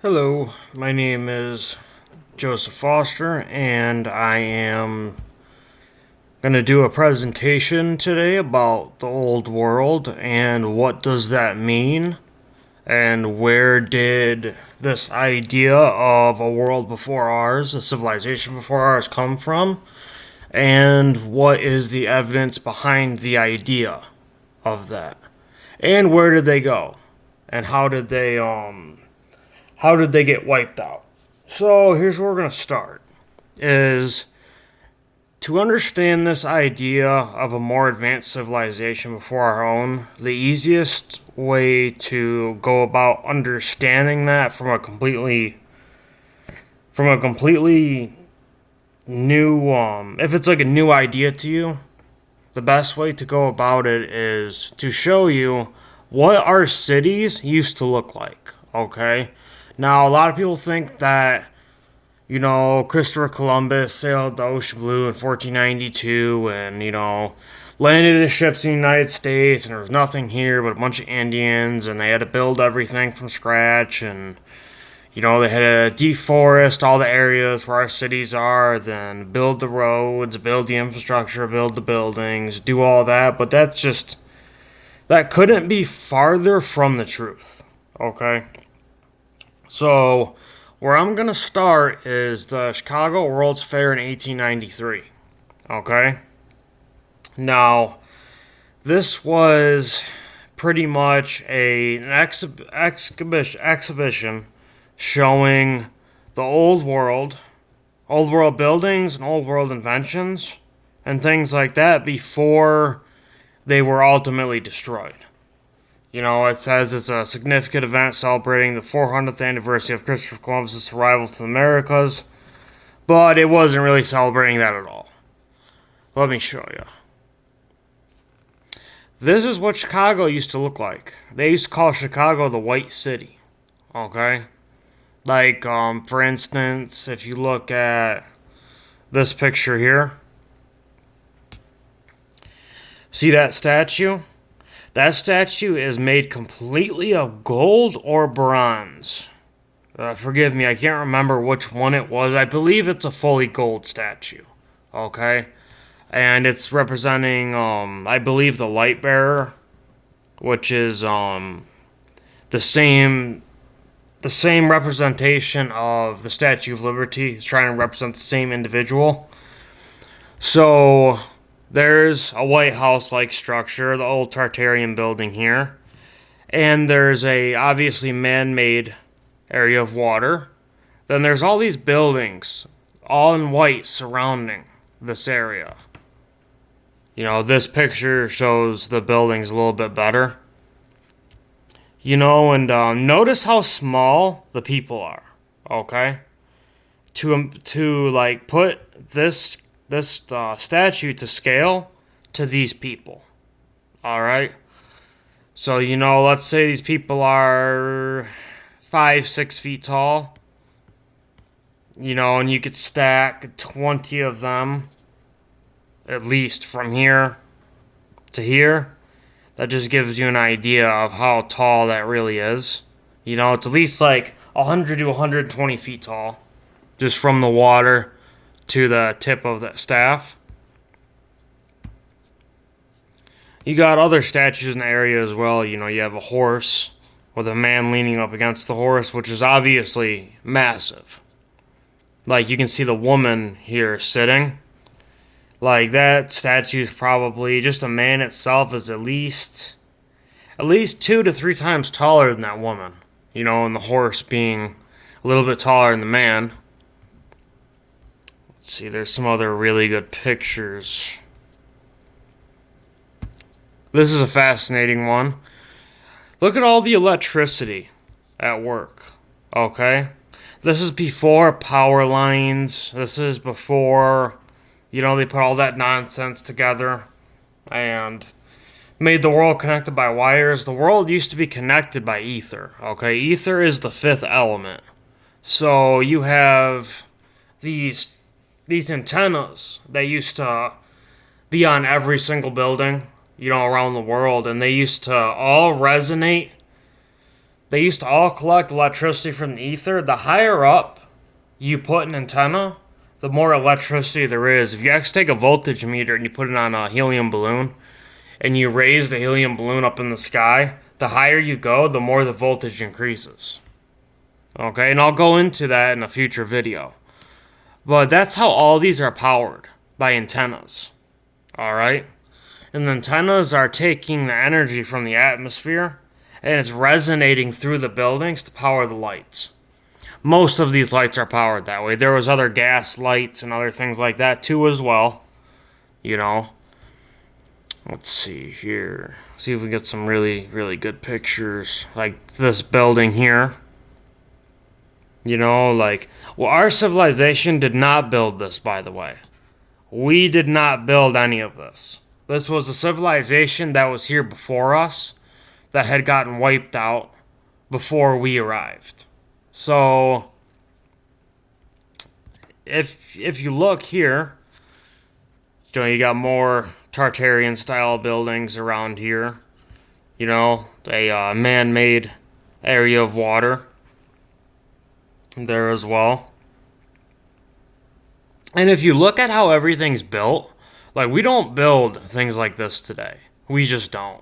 Hello, my name is Joseph Foster, and I am going to do a presentation today about the old world and what does that mean, and where did this idea of a world before ours, a civilization before ours, come from, and what is the evidence behind the idea of that, and where did they go, and how did they get wiped out? So here's where we're going to start is to understand this idea of a more advanced civilization before our own. The easiest way to go about understanding that from a completely new if it's like a new idea to you, the best way to go about it is to show you what our cities used to look like, okay? Now, a lot of people think that, Christopher Columbus sailed the ocean blue in 1492 and, landed his ships in the United States and there was nothing here but a bunch of Indians and they had to build everything from scratch and, they had to deforest all the areas where our cities are, then build the roads, build the infrastructure, build the buildings, do all that, but that couldn't be farther from the truth, okay? So, where I'm going to start is the Chicago World's Fair in 1893. Okay? Now, this was pretty much an exhibition showing the old world buildings and old world inventions, and things like that before they were ultimately destroyed. It says it's a significant event celebrating the 400th anniversary of Christopher Columbus' arrival to the Americas, but it wasn't really celebrating that at all. Let me show you. This is what Chicago used to look like. They used to call Chicago the White City, okay? Like, for instance, if you look at this picture here, see that statue? That statue is made completely of gold or bronze. Forgive me, I can't remember which one it was. I believe it's a fully gold statue. Okay? And it's representing, I believe, the light bearer, which is the same representation of the Statue of Liberty. It's trying to represent the same individual. So there's a White House-like structure, the old Tartarian building here. And there's a obviously man-made area of water. Then there's all these buildings, all in white, surrounding this area. This picture shows the buildings a little bit better. And notice how small the people are, okay? To like put this statue to scale to these people. All right. So, let's say these people are 5-6 feet tall. And you could stack 20 of them at least from here to here. That just gives you an idea of how tall that really is. It's at least like 100 to 120 feet tall, just from the water to the tip of the staff. You got other statues in the area as well. You have a horse with a man leaning up against the horse, which is obviously massive. Like, you can see the woman here sitting. Like, that statue is probably, just a man itself is at least 2 to 3 times taller than that woman. And the horse being a little bit taller than the man. See, there's some other really good pictures. This is a fascinating one. Look at all the electricity at work, okay? This is before power lines. This is before, they put all that nonsense together and made the world connected by wires. The world used to be connected by ether, okay? Ether is the 5th element. So you have these antennas that used to be on every single building, around the world, and they used to all resonate They used to all collect electricity from the ether. The higher up you put an antenna, the more electricity there is. If you actually take a voltage meter and you put it on a helium balloon and you raise the helium balloon up in the sky, the higher you go, the more the voltage increases. Okay, and I'll go into that in a future video. But that's how all these are powered, by antennas. Alright? And the antennas are taking the energy from the atmosphere and it's resonating through the buildings to power the lights. Most of these lights are powered that way. There was other gas lights and other things like that too as well. You know. Let's see here. See if we get some really, really good pictures. Like this building here. You know, like, well, our civilization did not build this, by the way. We did not build any of this. This was a civilization that was here before us that had gotten wiped out before we arrived. So, if you look here, you know, you got more Tartarian style buildings around here. You know, a man-made area of water there as well. And if you look at how everything's built, like, we don't build things like this today. We just don't.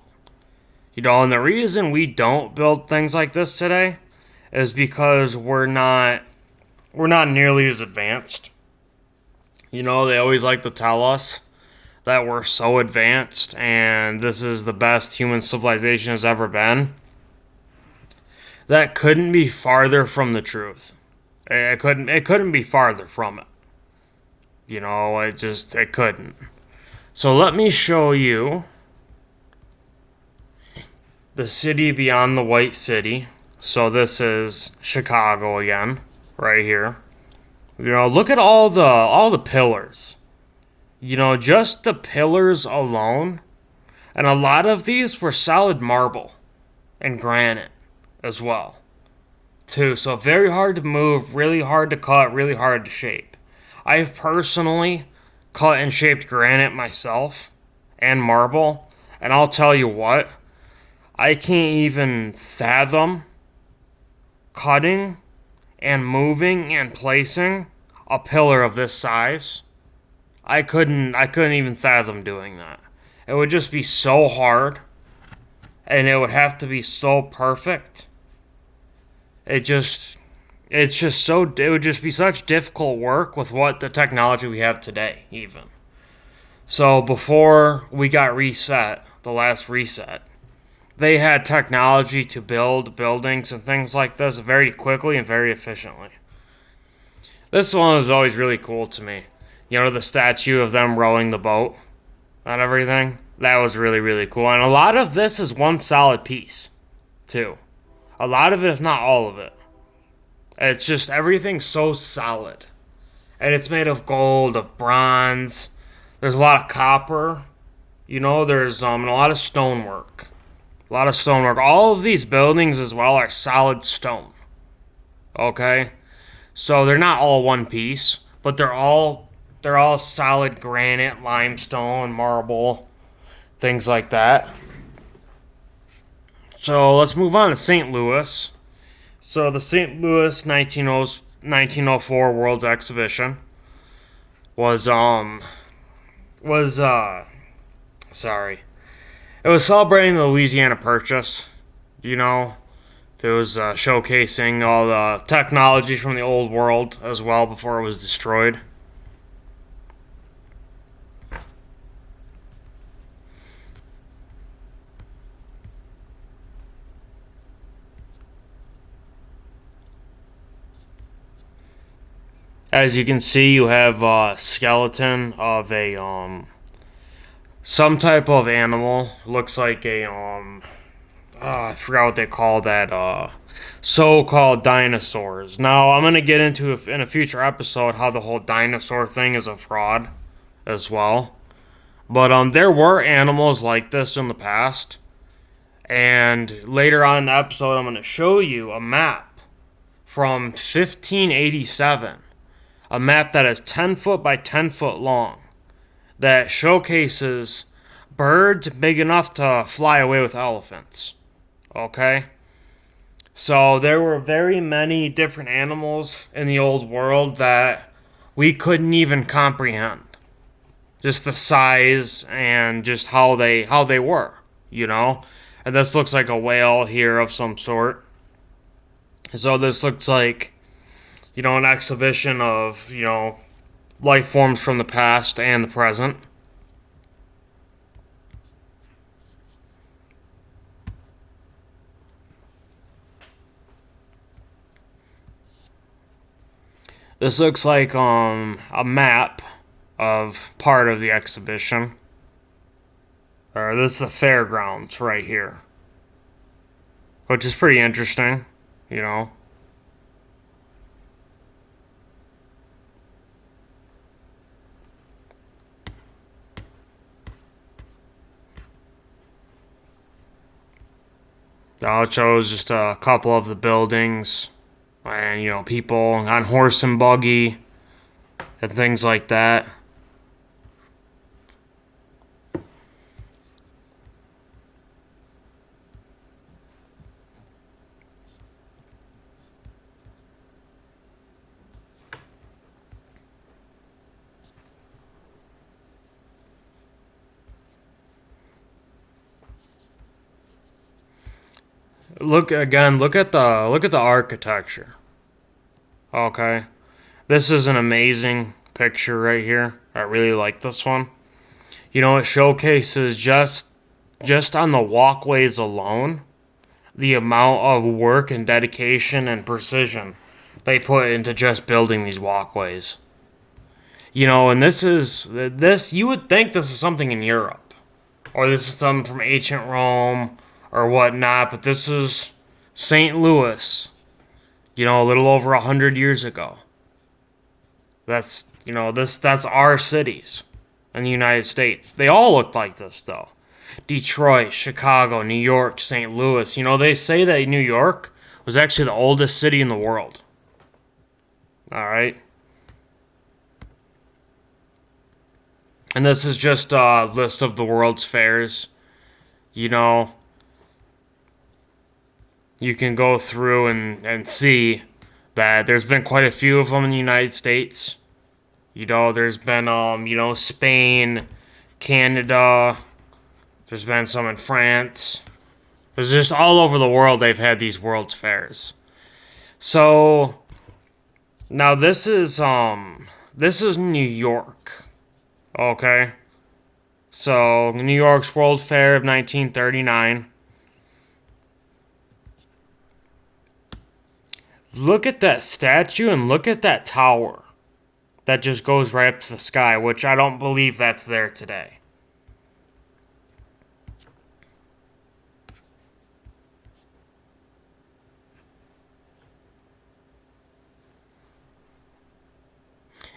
You know, and the reason we don't build things like this today is because we're not nearly as advanced. You know, they always like to tell us that we're so advanced and this is the best human civilization has ever been. That couldn't be farther from the truth. It couldn't be farther from it. You know, it couldn't. So let me show you the city beyond the White City. So this is Chicago again, right here. You know, look at all the pillars. You know, just the pillars alone. And a lot of these were solid marble and granite as well, too. So very hard to move, really hard to cut, really hard to shape. I've personally cut and shaped granite myself and marble, and I'll tell you what, I can't even fathom cutting and moving and placing a pillar of this size. I couldn't even fathom doing that. It would just be so hard, and it would have to be so perfect. It would just be such difficult work with what the technology we have today, even. So before we got reset, the last reset, they had technology to build buildings and things like this very quickly and very efficiently. This one was always really cool to me. You know, the statue of them rowing the boat and everything. That was really, really cool. And a lot of this is one solid piece, too. A lot of it, if not all of it. It's just everything's so solid. And it's made of gold, of bronze. There's a lot of copper. You know, there's a lot of stonework. A lot of stonework. All of these buildings as well are solid stone. Okay? So they're not all one piece, but they're all solid granite, limestone, marble, things like that. So let's move on to St. Louis. So the St. Louis 1904 World's Exhibition was it was celebrating the Louisiana Purchase. You know, it was showcasing all the technology from the old world as well before it was destroyed. As you can see, you have a skeleton of a some type of animal. Looks like a I forgot what they call that. So-called dinosaurs. Now I'm gonna get into in a future episode how the whole dinosaur thing is a fraud, as well. But there were animals like this in the past, and later on in the episode, I'm gonna show you a map from 1587. A map that is 10 foot by 10 foot long that showcases birds big enough to fly away with elephants. Okay? So there were very many different animals in the old world that we couldn't even comprehend. Just the size and just how they were, you know? And this looks like a whale here of some sort. So this looks like, an exhibition of, life forms from the past and the present. This looks like a map of part of the exhibition. Or this is the fairgrounds right here, which is pretty interesting, you know. Now it shows just a couple of the buildings and people on horse and buggy and things like that. Look again. Look at the architecture. Okay, this is an amazing picture right here. I really like this one. It showcases just on the walkways alone the amount of work and dedication and precision they put into just building these walkways. And this you would think this is something in Europe or this is something from ancient Rome or whatnot, but this is St. Louis, a little over 100 years ago. That's our cities in the United States. They all looked like this though. Detroit, Chicago, New York, St. Louis. They say that New York was actually the oldest city in the world. All right. And this is just a list of the world's fairs. You know, you can go through and see that there's been quite a few of them in the United States. There's been, Spain, Canada. There's been some in France. There's just all over the world they've had these World's Fairs. So now this is New York. Okay. So New York's World Fair of 1939. Look at that statue and look at that tower that just goes right up to the sky, which I don't believe that's there today.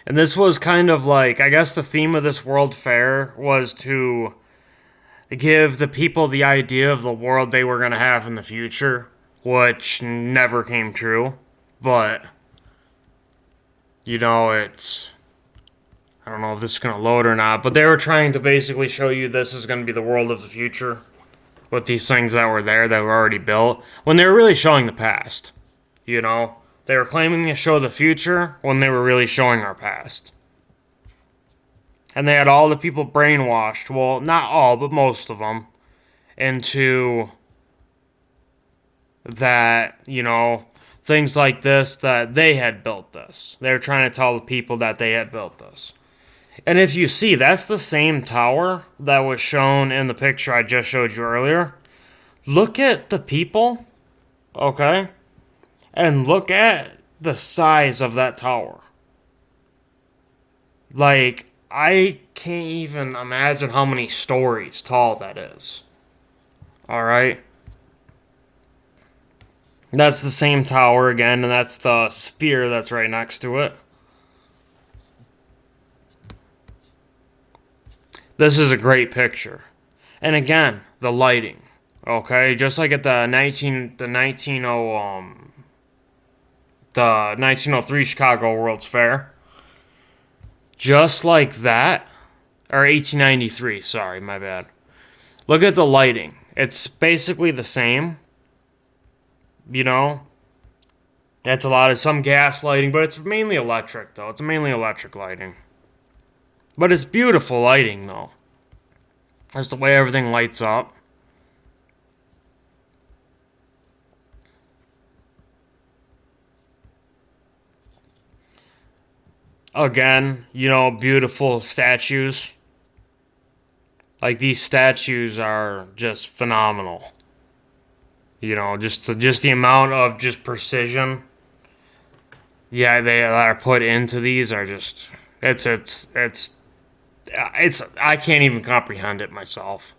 And this was kind of like, I guess the theme of this World Fair was to give the people the idea of the world they were going to have in the future, which never came true. But, it's. I don't know if this is going to load or not, but they were trying to basically show you this is going to be the world of the future with these things that were there that were already built when they were really showing the past. They were claiming to show the future when they were really showing our past. And they had all the people brainwashed, well, not all, but most of them, into that, things like this, that they had built this. They were trying to tell the people that they had built this. And if you see, that's the same tower that was shown in the picture I just showed you earlier. Look at the people, okay? And look at the size of that tower. Like, I can't even imagine how many stories tall that is. Alright? That's the same tower again, and that's the sphere that's right next to it. This is a great picture. And again, the lighting. Okay? Just like at the 1903 Chicago World's Fair. Just like that. Or 1893, sorry, my bad. Look at the lighting. It's basically the same. you know? That's a lot of some gas lighting, but it's mainly electric, though. It's mainly electric lighting. But it's beautiful lighting, though. That's the way everything lights up. Again, beautiful statues. Like these statues are just phenomenal. Just the amount of just precision, yeah, they are put into these are just it's I can't even comprehend it myself.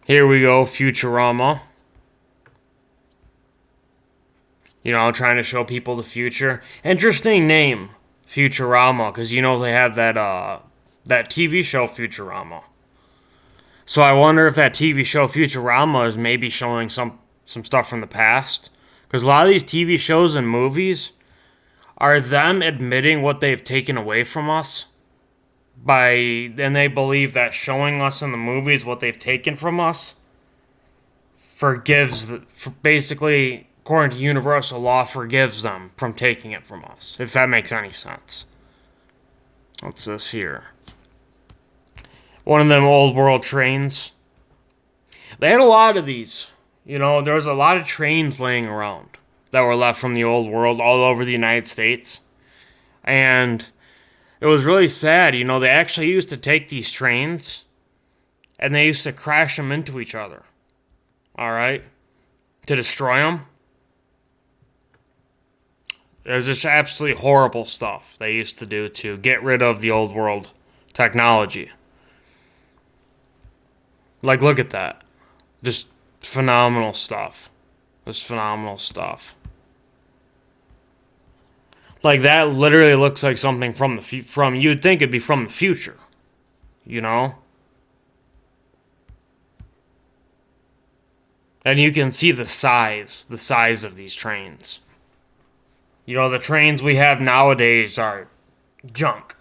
Here we go, Futurama. Trying to show people the future. Interesting name, Futurama, because they have that TV show Futurama. So I wonder if that TV show Futurama is maybe showing some stuff from the past. Because a lot of these TV shows and movies are them admitting what they've taken away from us and they believe that showing us in the movies what they've taken from us basically, according to universal law, forgives them from taking it from us, if that makes any sense. What's this here? One of them old world trains. They had a lot of these. There was a lot of trains laying around that were left from the old world all over the United States. And it was really sad. They actually used to take these trains and they used to crash them into each other. All right? To destroy them. It was just absolutely horrible stuff they used to do to get rid of the old world technology. Like, look at that. Just phenomenal stuff. Just phenomenal stuff. Like, that literally looks like something from you'd think it'd be from the future. And you can see the size of these trains. The trains we have nowadays are junk.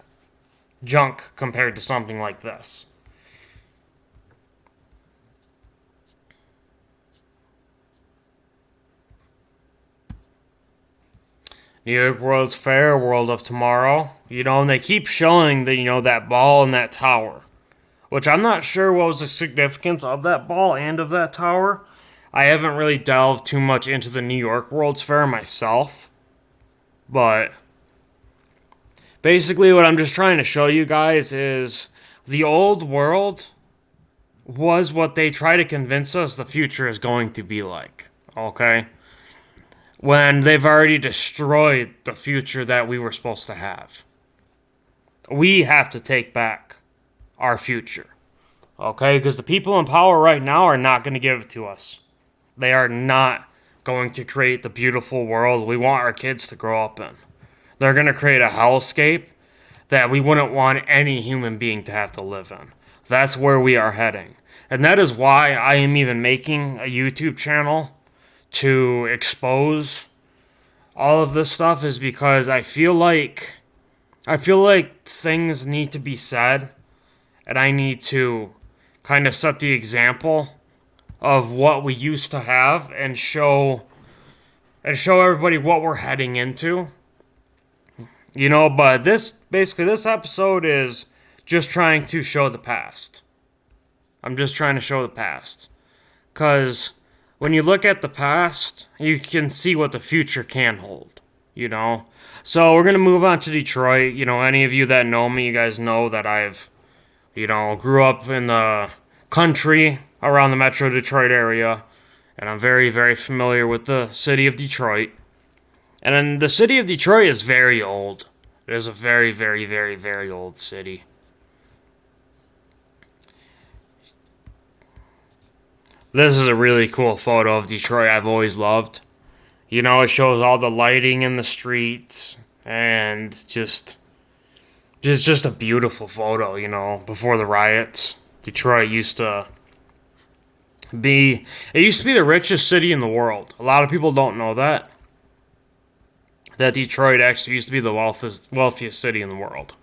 Junk compared to something like this. New York World's Fair, World of Tomorrow. And they keep showing that ball and that tower. Which I'm not sure what was the significance of that ball and of that tower. I haven't really delved too much into the New York World's Fair myself. But basically what I'm just trying to show you guys is the old world was what they try to convince us the future is going to be like. Okay? When they've already destroyed the future that we were supposed to have. We have to take back our future. Okay? Because the people in power right now are not going to give it to us. They are not going to create the beautiful world we want our kids to grow up in. They're going to create a hellscape that we wouldn't want any human being to have to live in. That's where we are heading. And that is why I am even making a YouTube channel to expose all of this stuff, is because I feel like things need to be said, and I need to kind of set the example of what we used to have and show everybody what we're heading into. But this episode is just trying to show the past. I'm just trying to show the past. Because when you look at the past, you can see what the future can hold, So we're going to move on to Detroit. Any of you that know me, you guys know that I've, grew up in the country around the Metro Detroit area. And I'm very, very familiar with the city of Detroit. And then the city of Detroit is very old. It is a very, very, very, very old city. This is a really cool photo of Detroit I've always loved. It shows all the lighting in the streets and just a beautiful photo, before the riots. Detroit used to be the richest city in the world. A lot of people don't know that Detroit actually used to be the wealthiest city in the world.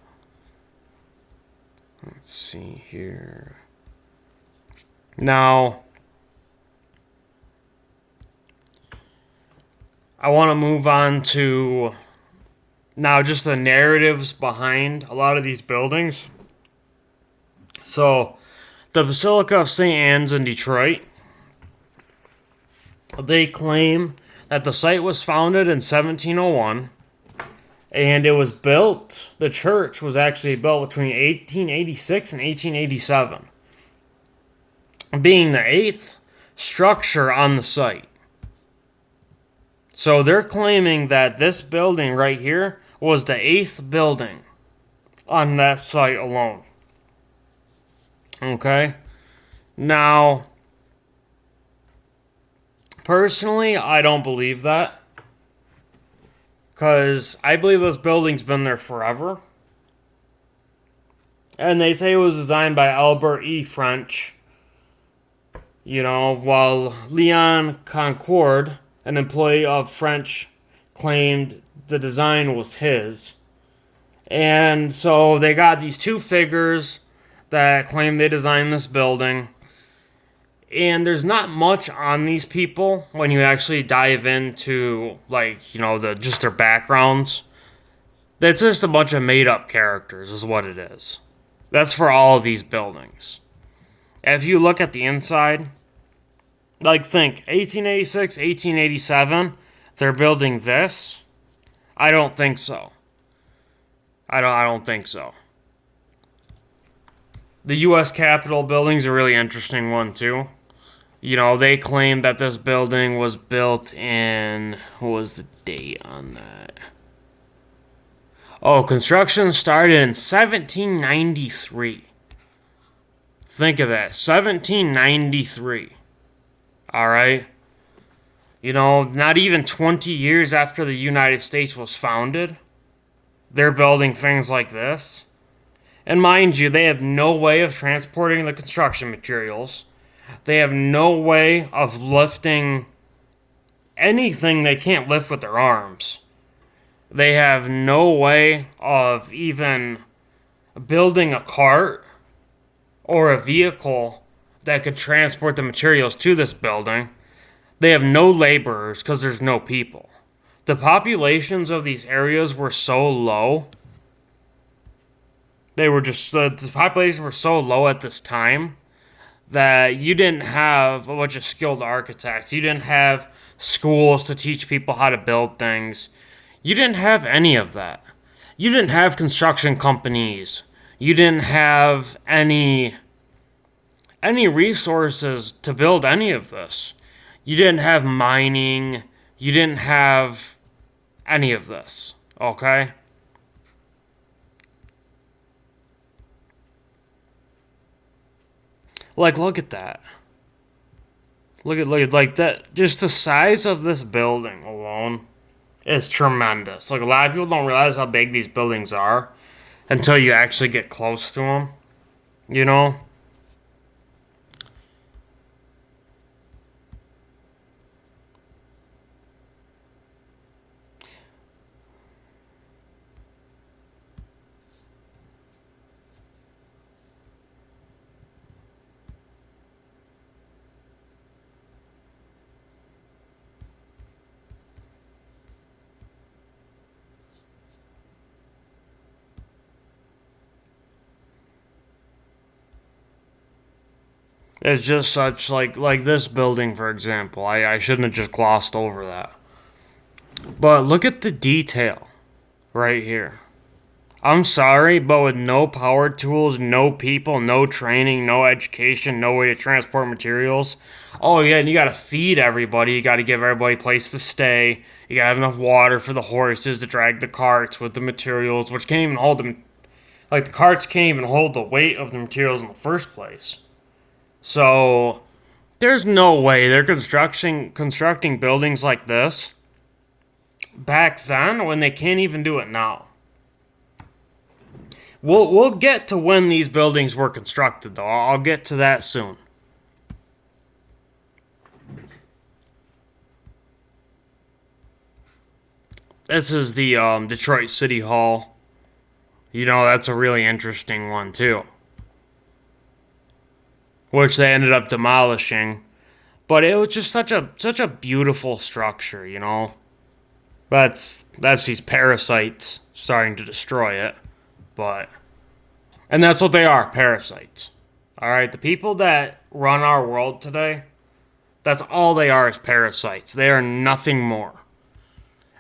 Let's see here. Now, I want to move on to now just the narratives behind a lot of these buildings. So, the Basilica of St. Anne's in Detroit, they claim that the site was founded in 1701 and it was built, the church was actually built between 1886 and 1887, being the eighth structure on the site. So they're claiming that this building right here was the eighth building on that site alone. Okay? Now, personally, I don't believe that. Because I believe this building's been there forever. And they say it was designed by Albert E. French. You know, while Leon Concord, an employee of French, claimed the design was his. And so they got these two figures that claim they designed this building. And there's not much on these people when you actually dive into, like, you know, just their backgrounds. It's just a bunch of made up characters, is what it is. That's for all of these buildings. If you look at the inside, like, think 1886, 1887, they're building this. I don't think so. I don't think so. The U.S. Capitol building's a really interesting one, too. You know, they claim that this building was built in... What was the date on that? Oh, construction started in 1793. Think of that. 1793. Alright? You know, not even 20 years after the United States was founded, they're building things like this. And mind you, they have no way of transporting the construction materials. They have no way of lifting anything they can't lift with their arms. They have no way of even building a cart or a vehicle that could transport the materials to this building. They have no laborers because there's no people. The populations of these areas were so low. The populations were so low at this time that you didn't have a bunch of skilled architects. You didn't have schools to teach people how to build things. You didn't have any of that. You didn't have construction companies. You didn't have any resources to build any of this. You didn't have mining. You didn't have any of this. Okay? Like, look at that. Look at like that. Just the size of this building alone is tremendous. Like, a lot of people don't realize how big these buildings are until you actually get close to them. You know? It's just such, like this building, for example. I shouldn't have just glossed over that. But look at the detail right here. I'm sorry, but with no power tools, no people, no training, no education, no way to transport materials. Oh, yeah, and you gotta feed everybody. You gotta give everybody a place to stay. You gotta have enough water for the horses to drag the carts with the materials, which can't even hold them. Like, the carts can't even hold the weight of the materials in the first place. So, there's no way they're constructing buildings like this back then when they can't even do it now. We'll get to when these buildings were constructed, though. I'll get to that soon. This is the Detroit City Hall. You know, that's a really interesting one, too. which they ended up demolishing. But it was just such a beautiful structure, you know. That's these parasites starting to destroy it. But and that's what they are, parasites. All right, the people that run our world today, that's all they are is parasites. They are nothing more.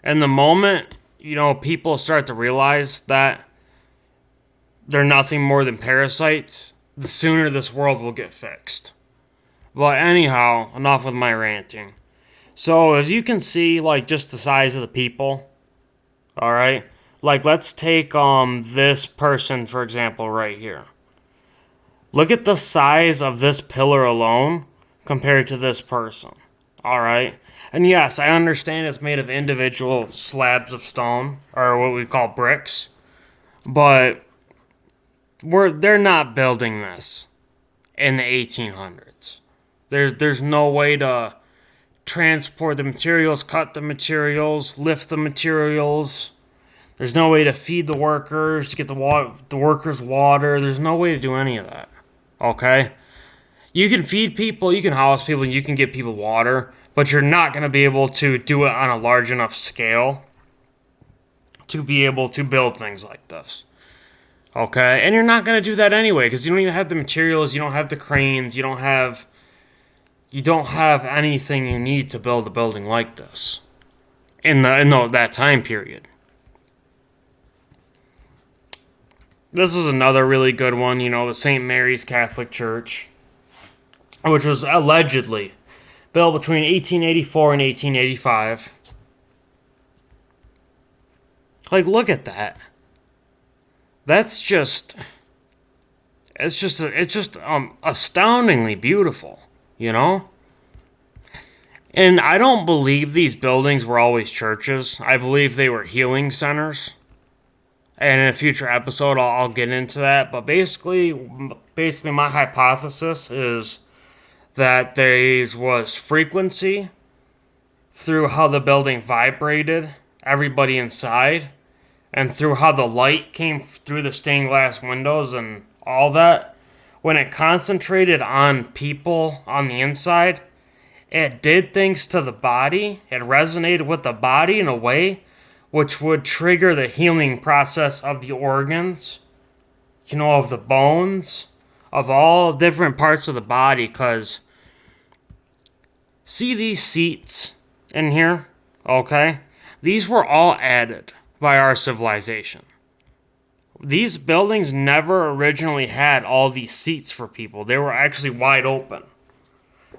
And the moment, people start to realize that they're nothing more than parasites, the sooner this world will get fixed. But anyhow, enough with my ranting. So as you can see, like just the size of the people, all right? Like let's take this person for example right here. Look at the size of this pillar alone compared to this person. All right? And yes, I understand it's made of individual slabs of stone or what we call bricks, but they're not building this in the 1800s. There's no way to transport the materials, cut the materials, lift the materials. There's no way to feed the workers, to get the workers water. There's no way to do any of that. Okay? You can feed people, you can house people, you can get people water, but you're not going to be able to do it on a large enough scale to be able to build things like this. Okay? And you're not going to do that anyway because you don't even have the materials, you don't have the cranes, you don't have anything you need to build a building like this in that time period. This is another really good one, the St. Mary's Catholic Church, which was allegedly built between 1884 and 1885. Like, look at that. It's just astoundingly beautiful, And I don't believe these buildings were always churches. I believe they were healing centers. And in a future episode, I'll get into that. But basically, my hypothesis is that there was frequency through how the building vibrated everybody inside, and through how the light came through the stained glass windows and all that. When it concentrated on people on the inside, it did things to the body. It resonated with the body in a way which would trigger the healing process of the organs, of the bones, of all different parts of the body. Because, see these seats in here? Okay? These were all added by our civilization. These buildings never originally had all these seats for people. They were actually wide open.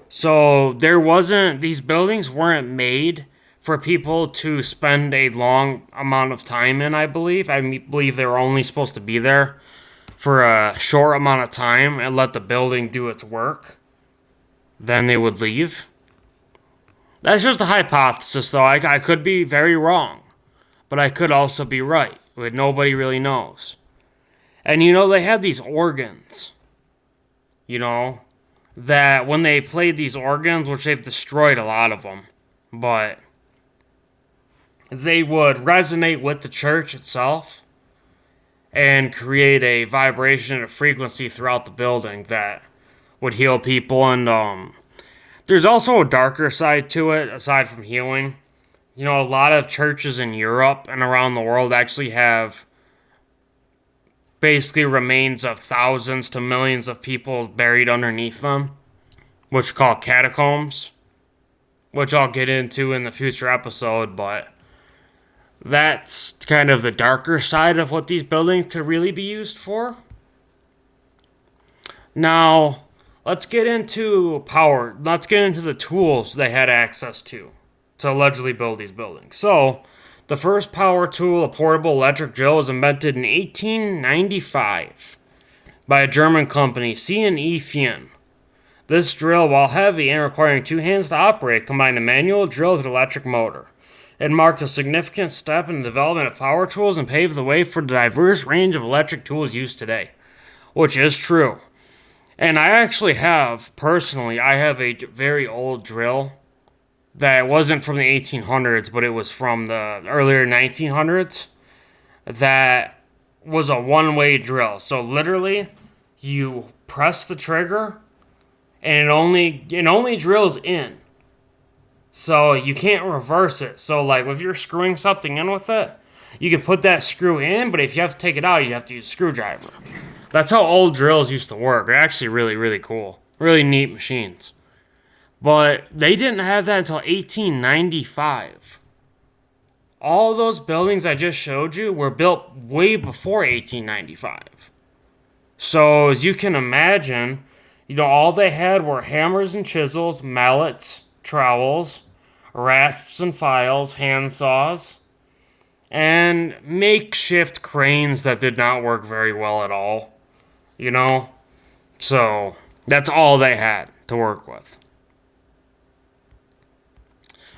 So these buildings weren't made for people to spend a long amount of time in, I believe. I believe they were only supposed to be there for a short amount of time and let the building do its work. Then they would leave. That's just a hypothesis, though. I could be very wrong, but I could also be right. But nobody really knows. And they had these organs, that when they played these organs, which they've destroyed a lot of them, but they would resonate with the church itself and create a vibration and a frequency throughout the building that would heal people. And there's also a darker side to it, aside from healing. A lot of churches in Europe and around the world actually have basically remains of thousands to millions of people buried underneath them, which are called catacombs, which I'll get into in the future episode. But that's kind of the darker side of what these buildings could really be used for. Now, let's get into power. Let's get into the tools they had access to allegedly build these buildings. So, the first power tool, a portable electric drill, was invented in 1895 by a German company, C&E Fien. This drill, while heavy and requiring two hands to operate, combined a manual drill with an electric motor. It marked a significant step in the development of power tools and paved the way for the diverse range of electric tools used today, which is true. And I actually have a very old drill that wasn't from the 1800s, but it was from the earlier 1900s. That was a one-way drill. So literally, you press the trigger, and it only drills in. So you can't reverse it. So like if you're screwing something in with it, you can put that screw in, but if you have to take it out, you have to use a screwdriver. That's how old drills used to work. They're actually really, really cool. Really neat machines. But they didn't have that until 1895. All those buildings I just showed you were built way before 1895. So as you can imagine, all they had were hammers and chisels, mallets, trowels, rasps and files, handsaws, and makeshift cranes that did not work very well at all. So that's all they had to work with.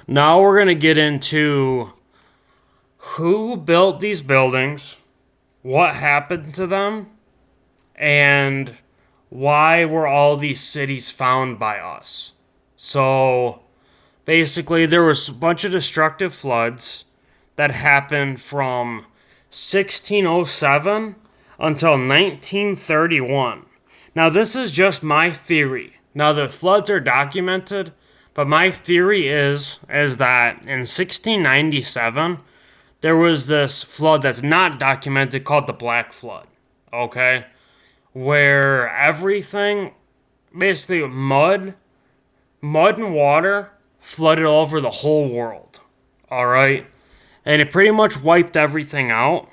Now we're going to get into who built these buildings, what happened to them, and why were all these cities found by us. So basically there was a bunch of destructive floods that happened from 1607 until 1931. Now this is just my theory. Now the floods are documented, but my theory is that in 1697 there was this flood that's not documented called the Black Flood. Okay? Where everything, basically mud and water flooded all over the whole world. Alright? And it pretty much wiped everything out.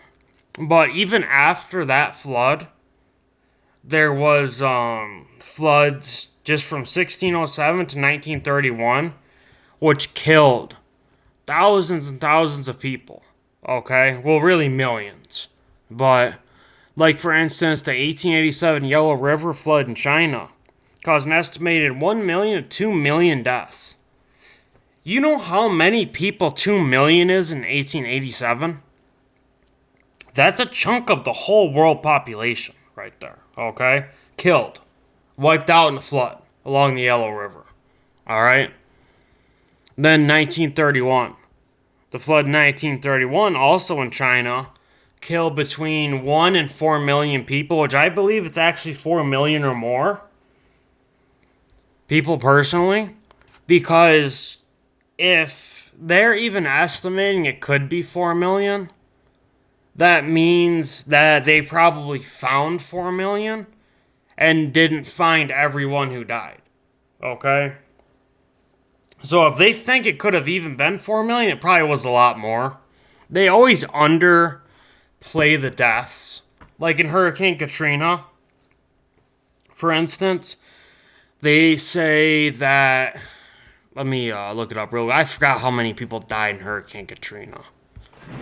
But even after that flood, there was floods just from 1607 to 1931, which killed thousands and thousands of people. Okay? Well, really millions. But, like for instance, the 1887 Yellow River flood in China caused an estimated 1 million to 2 million deaths. You know how many people 2 million is in 1887? That's a chunk of the whole world population right there, okay? Killed. Wiped out in a flood along the Yellow River. Alright? Then 1931. The flood in 1931, also in China, killed between 1 and 4 million people, which I believe it's actually 4 million or more. People personally. Because if they're even estimating it could be 4 million, that means that they probably found 4 million and didn't find everyone who died. Okay? So if they think it could have even been 4 million, it probably was a lot more. They always underplay the deaths. Like in Hurricane Katrina, for instance, they say that... Let me look it up real quick. I forgot how many people died in Hurricane Katrina.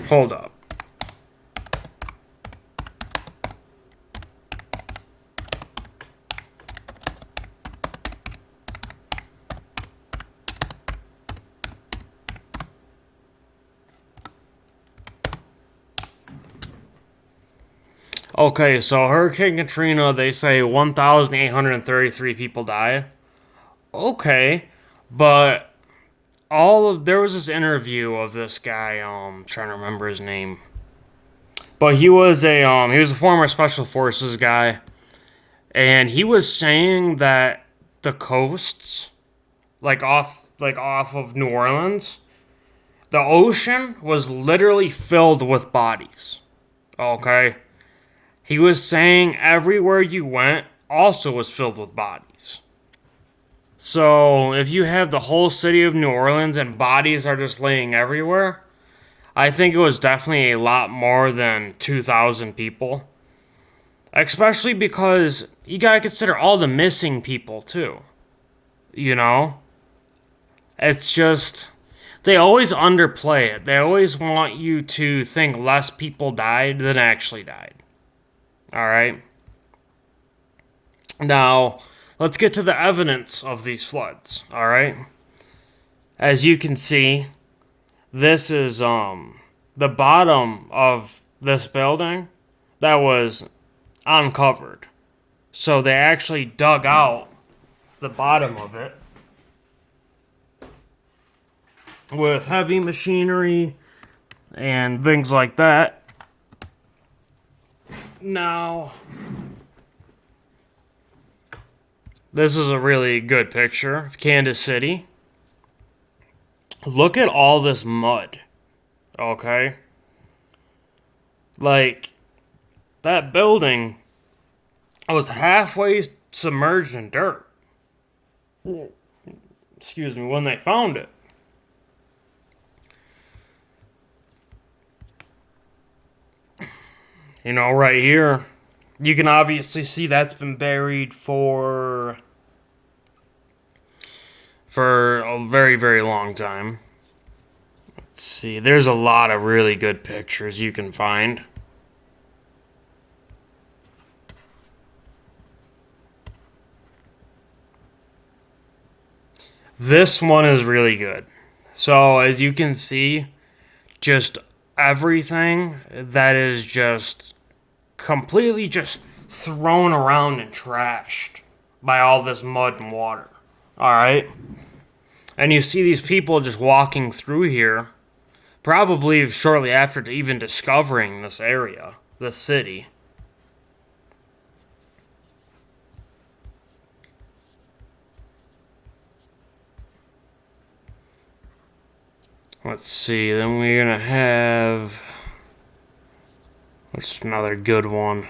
Hold up. Okay, so Hurricane Katrina, they say 1,833 people died. Okay, but there was this interview of this guy, trying to remember his name. But he was a former special forces guy, and he was saying that the coasts, like off of New Orleans, the ocean was literally filled with bodies. Okay? He was saying everywhere you went also was filled with bodies. So if you have the whole city of New Orleans and bodies are just laying everywhere, I think it was definitely a lot more than 2,000 people. Especially because you gotta consider all the missing people too. It's just, they always underplay it. They always want you to think less people died than actually died. Alright? Now, let's get to the evidence of these floods. Alright? As you can see, this is the bottom of this building that was uncovered. So they actually dug out the bottom of it with heavy machinery and things like that. Now, This is a really good picture of Kansas City. Look at all this mud, okay? Like, that building was halfway submerged in dirt. Excuse me, when they found it. You know, right here, you can obviously see that's been buried for a very, very long time. Let's see, there's a lot of really good pictures you can find. This one is really good. So, as you can see, just everything that is just completely just thrown around and trashed by all this mud and water. Alright? And you see these people just walking through here, probably shortly after even discovering this area, this city. Let's see, then we're gonna have. What's another good one?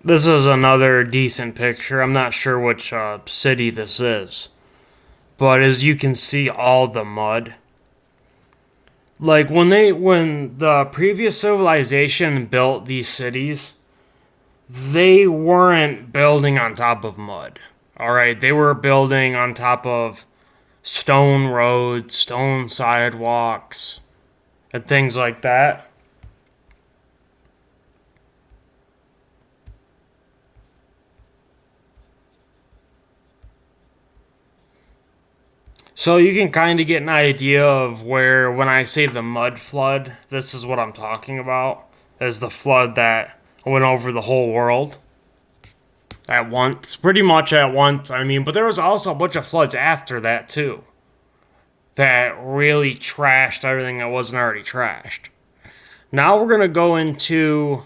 This is another decent picture. I'm not sure which city this is. But as you can see, all the mud. Like when the previous civilization built these cities, they weren't building on top of mud. All right, they were building on top of stone roads, stone sidewalks, and things like that. So you can kind of get an idea of where, when I say the mud flood, this is what I'm talking about. Is the flood that went over the whole world at once, pretty much at once. I mean, but there was also a bunch of floods after that too, that really trashed everything that wasn't already trashed. Now we're gonna go into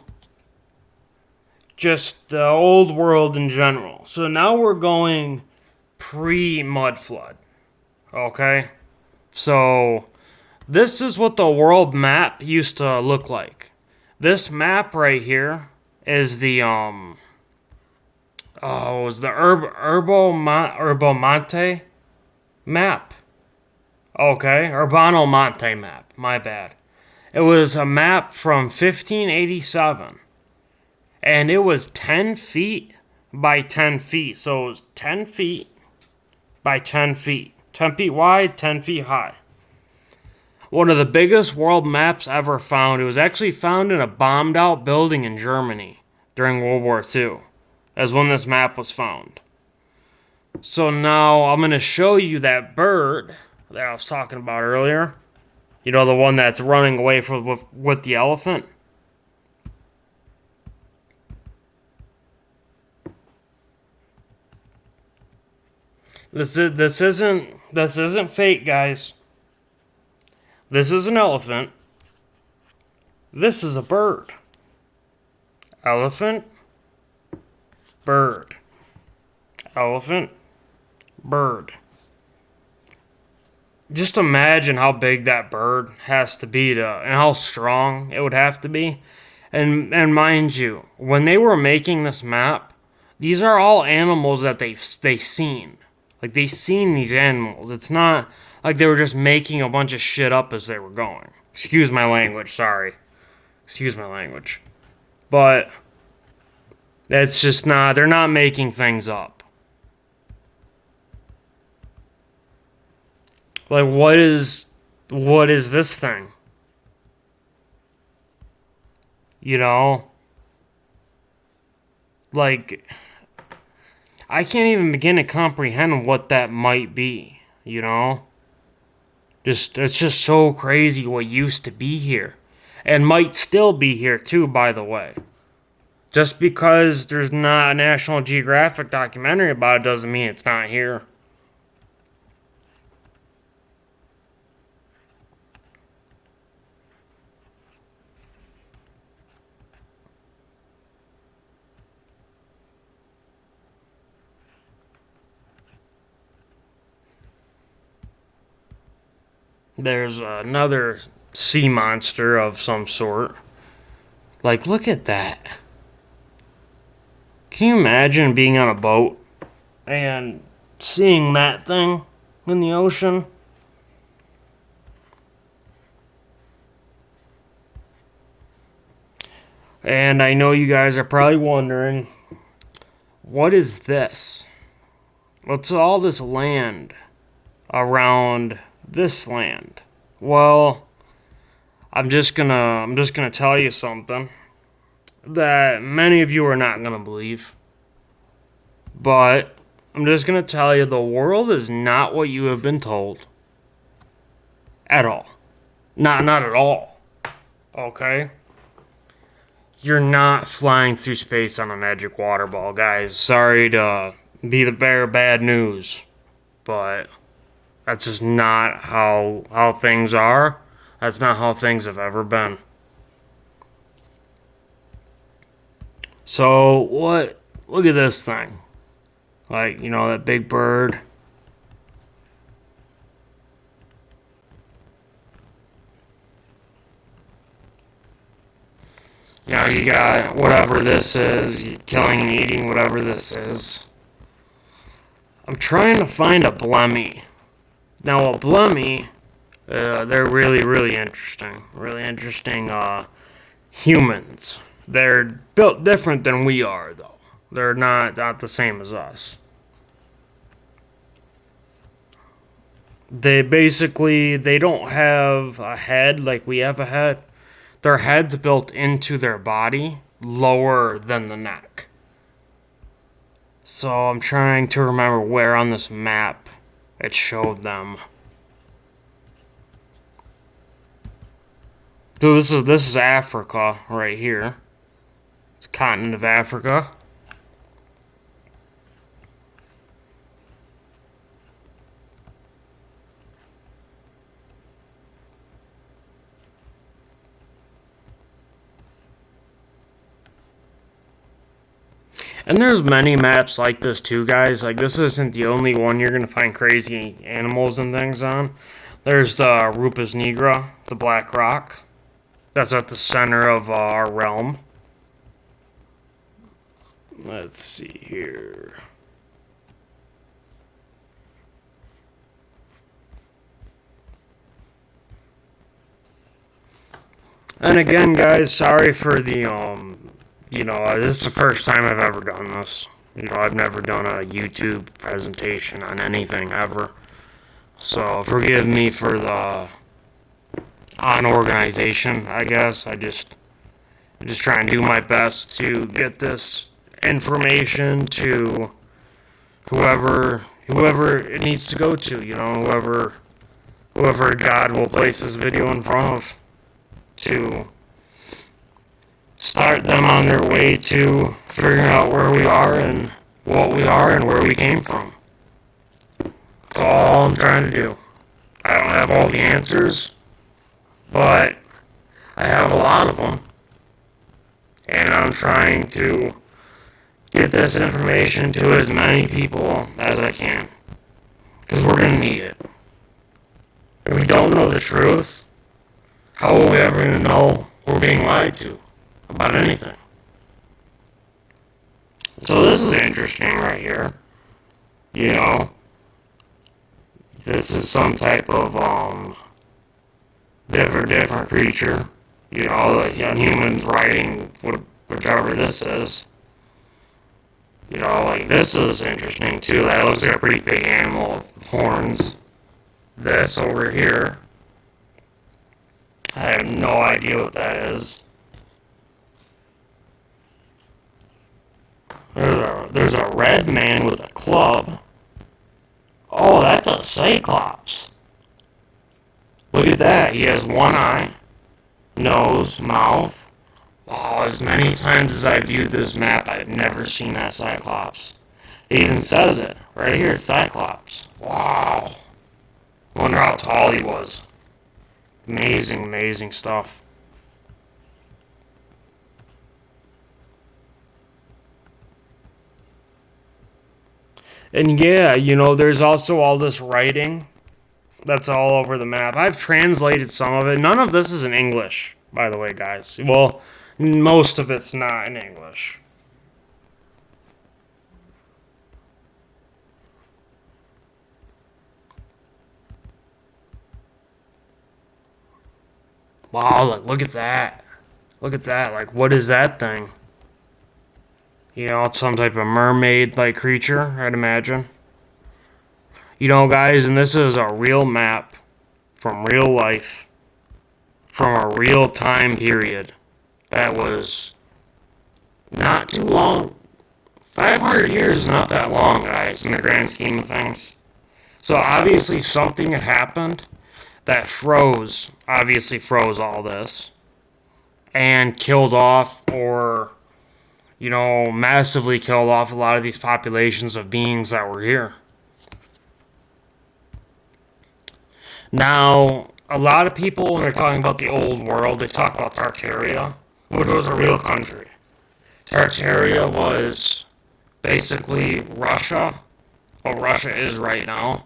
just the old world in general. So now we're going pre-mud flood. Okay? So this is what the world map used to look like. This map right here is the it was the Urbomonte map. Okay, Urbano Monte map. My bad. It was a map from 1587, and it was 10 feet by 10 feet. So it was 10 feet by 10 feet. 10 feet wide, 10 feet high. One of the biggest world maps ever found. It was actually found in a bombed out building in Germany during World War II, as when this map was found. So now I'm going to show you that bird that I was talking about earlier. You know, the one that's running away with the elephant. This isn't fake, guys. This is an elephant. This is a bird. Elephant, bird. Elephant, bird. Just imagine how big that bird has to be and how strong it would have to be. And mind you, when they were making this map, these are all animals that they seen. Like, they seen these animals. It's not like they were just making a bunch of shit up as they were going. Excuse my language, sorry. Excuse my language. But that's just not, they're not making things up. Like, what is this thing? You know? Like, I can't even begin to comprehend what that might be, you know? It's just so crazy what used to be here. And might still be here too, by the way. Just because there's not a National Geographic documentary about it doesn't mean it's not here. There's another sea monster of some sort. Like, look at that. Can you imagine being on a boat and seeing that thing in the ocean? And I know you guys are probably wondering, what is this? What's all this land around this land? Well, I'm just gonna tell you something that many of you are not gonna believe. But I'm just gonna tell you the world is not what you have been told. At all. Not at all. Okay? You're not flying through space on a magic water ball, guys. Sorry to be the bearer of bad news. But that's just not how things are. That's not how things have ever been. So what look at this thing. Like, that big bird. You got whatever this is, killing and eating whatever this is. I'm trying to find a Blemmy. Now, a Blemmy, they're really, really interesting. Really interesting humans. They're built different than we are, though. They're not the same as us. They don't have a head like we have a head. Their head's built into their body, lower than the neck. So I'm trying to remember where on this map it showed them. So this is Africa right here. It's the continent of Africa. And there's many maps like this too, guys. Like, this isn't the only one you're gonna find crazy animals and things on. There's the Rupes Nigra, the Black Rock. That's at the center of our realm. Let's see here. And again, guys, sorry for the this is the first time I've ever done this. I've never done a YouTube presentation on anything ever. So forgive me for the unorganization, I guess. I'm just trying to do my best to get this information to whoever it needs to go to, whoever God will place this video in front of to start them on their way to figuring out where we are and what we are and where we came from. That's all I'm trying to do. I don't have all the answers, but I have a lot of them. And I'm trying to get this information to as many people as I can. Because we're going to need it. If we don't know the truth, how will we ever even know we're being lied to about anything? So this is interesting right here. This is some type of different creature. Like humans riding whichever this is. Like this is interesting too. That looks like a pretty big animal with horns. This over here, I have no idea what that is. There's a red man with a club. Oh, that's a cyclops. Look at that. He has one eye, nose, mouth. Wow, as many times as I viewed this map, I've never seen that cyclops. It even says it right here, Cyclops. Wow. Wonder how tall he was. Amazing, amazing stuff. And yeah, there's also all this writing That's all over the map. I've translated some of it. None of this is in English, by the way, guys. Well, most of it's not in English. Wow, look at that. Look at that. Like, what is that thing? You know, it's some type of mermaid-like creature, I'd imagine. You know, guys, and this is a real map from real life, from a real time period that was not too long. 500 years is not that long, guys, in the grand scheme of things. So obviously something had happened that obviously froze all this, and killed off, or, you know, massively killed off a lot of these populations of beings that were here. Now, a lot of people, when they're talking about the old world, they talk about Tartaria, which was a real country. Tartaria was basically Russia, what Russia is right now.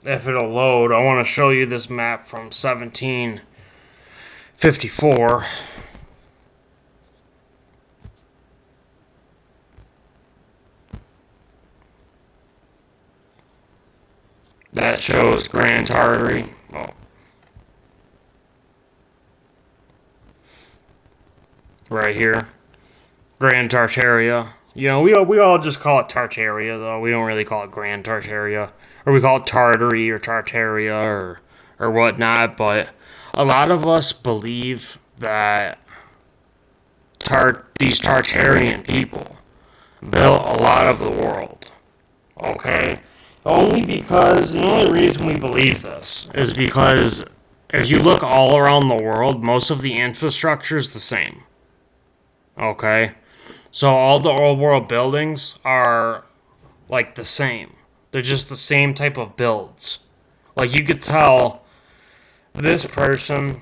If it'll load, I want to show you this map from 1754. That shows Grand Tartary. Oh. Right here. Grand Tartaria. You know, we all just call it Tartaria, though. We don't really call it Grand Tartaria. Or we call it Tartary or Tartaria or whatnot. But a lot of us believe that these Tartarian people built a lot of the world. Okay? The only reason we believe this is because if you look all around the world, most of the infrastructure is the same. Okay? So all the old world buildings are like the same. They're just the same type of builds. Like you could tell this person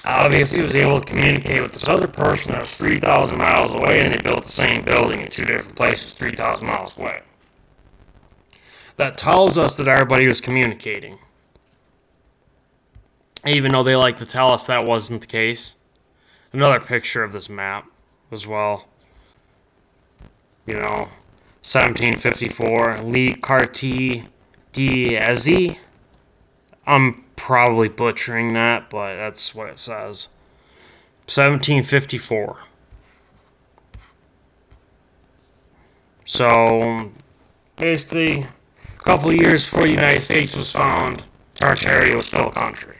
obviously was able to communicate with this other person that was 3,000 miles away, and they built the same building in two different places 3,000 miles away. That tells us that everybody was communicating. Even though they like to tell us that wasn't the case. Another picture of this map as well. You know, 1754, Le Quartier d'Azy. I'm probably butchering that, but that's what it says. 1754. So, basically, a couple years before the United States was found, Tartaria was still a country.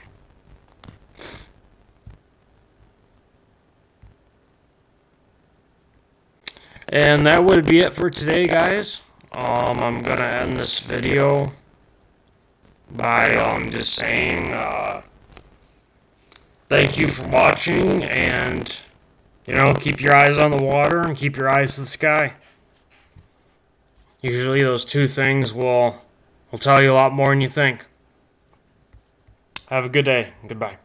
And that would be it for today, guys. I'm going to end this video by just saying thank you for watching, and, you know, keep your eyes on the water and keep your eyes to the sky. Usually those two things will tell you a lot more than you think. Have a good day. Goodbye.